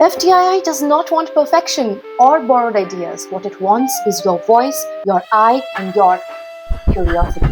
FTII does not want perfection or borrowed ideas. What it wants is your voice, your eye, and your curiosity.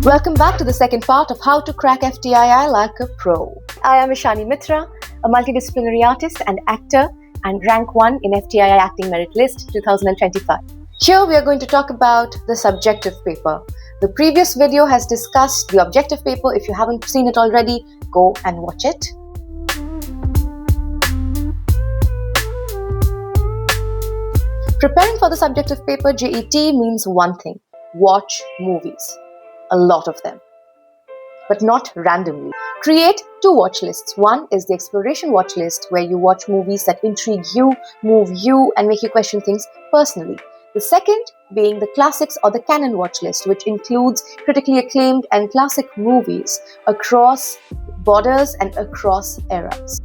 Welcome back to the second part of How to Crack FTII Like a Pro. I am Ishani Mitra, a multidisciplinary artist and actor, and rank 1 in FTII Acting Merit List 2025. Here we are going to talk about the subjective paper. The previous video has discussed the objective paper. If you haven't seen it already, go and watch it. Preparing for the subjective paper JET means one thing: watch movies. A lot of them, but not randomly. Create 2 watch lists. One is the exploration watch list, where you watch movies that intrigue you, move you, and make you question things personally. The second being the classics or the canon watch list, which includes critically acclaimed and classic movies across borders and across eras.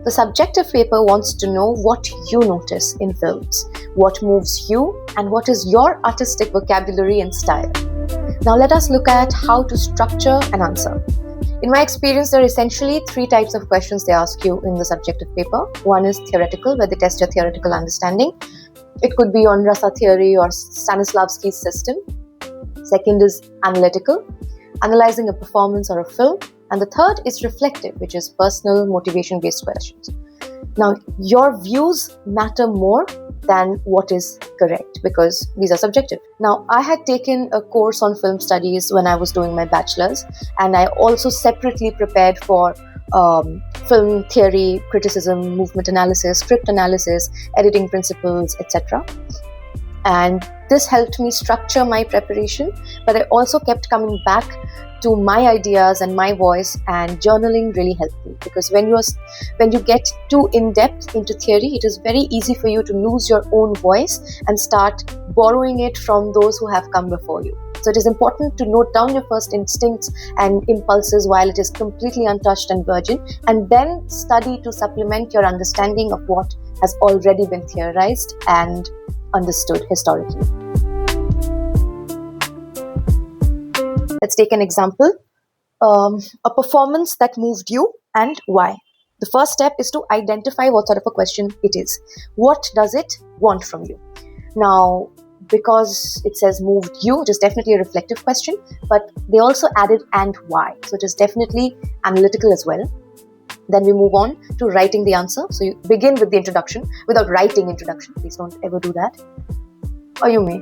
The subjective paper wants to know what you notice in films, what moves you, and what is your artistic vocabulary and style. Now let us look at how to structure an answer. In my experience, there are essentially 3 types of questions they ask you in the subjective paper. One is theoretical, where they test your theoretical understanding. It could be on Rasa theory or Stanislavski's system. Second is analytical, analyzing a performance or a film. And the third is reflective, which is personal motivation-based questions. Now, your views matter more than what is correct, because these are subjective. Now, I had taken a course on film studies when I was doing my bachelor's, and I also separately prepared for film theory, criticism, movement analysis, script analysis, editing principles, etc. And this helped me structure my preparation, but I also kept coming back to my ideas and my voice, and journaling really helped me, because when you get too in-depth into theory, it is very easy for you to lose your own voice and start borrowing it from those who have come before you. So it is important to note down your first instincts and impulses while it is completely untouched and virgin, and then study to supplement your understanding of what has already been theorized and understood historically. Let's take an example. A performance that moved you and why. The first step is to identify what sort of a question it is. What does it want from you? Now, because it says moved you, it is definitely a reflective question, but they also added and why. So it is definitely analytical as well. Then we move on to writing the answer. So you begin with the introduction without writing introduction. Please don't ever do that. Or you may.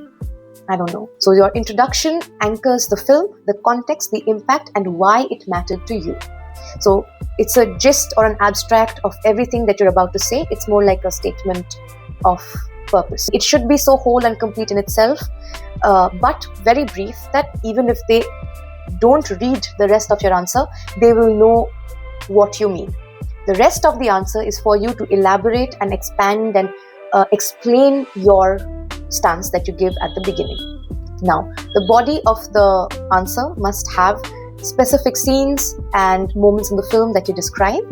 I don't know. So your introduction anchors the film, the context, the impact, and why it mattered to you. So it's a gist or an abstract of everything that you're about to say. It's more like a statement of purpose. It should be so whole and complete in itself, but very brief, that even if they don't read the rest of your answer, they will know what you mean. The rest of the answer is for you to elaborate and expand and explain your stance that you give at the beginning. Now, the body of the answer must have specific scenes and moments in the film that you describe.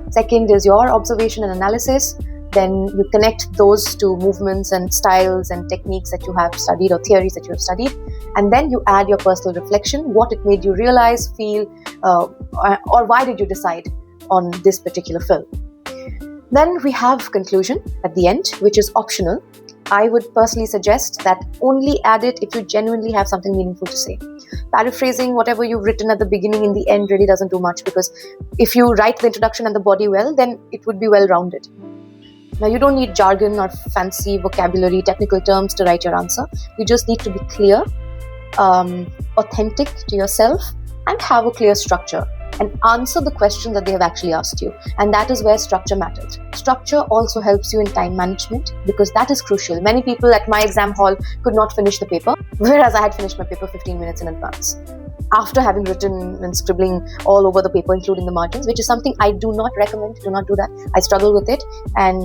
Second is your observation and analysis. Then you connect those to movements and styles and techniques that you have studied or theories that you have studied. And then you add your personal reflection, what it made you realize, feel, or why did you decide on this particular film. Then we have conclusion at the end, which is optional. I would personally suggest that only add it if you genuinely have something meaningful to say. Paraphrasing whatever you've written at the beginning in the end really doesn't do much, because if you write the introduction and the body well, then it would be well-rounded. Now, you don't need jargon or fancy vocabulary, technical terms to write your answer. You just need to be clear, authentic to yourself, and have a clear structure, and answer the question that they have actually asked you. And that is where structure matters. Structure also helps you in time management, because that is crucial. Many people at my exam hall could not finish the paper, whereas I had finished my paper 15 minutes in advance, after having written and scribbling all over the paper, including the margins, which is something I do not recommend. Do not do that. I struggle with it, and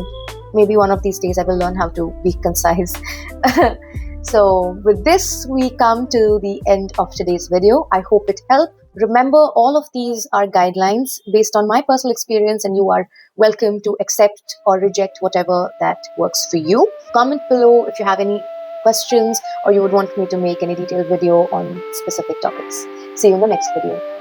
maybe one of these days I will learn how to be concise. So with this, we come to the end of today's video. I hope it helped. Remember, all of these are guidelines based on my personal experience, and you are welcome to accept or reject whatever that works for you. Comment below if you have any questions or you would want me to make any detailed video on specific topics. See you in the next video.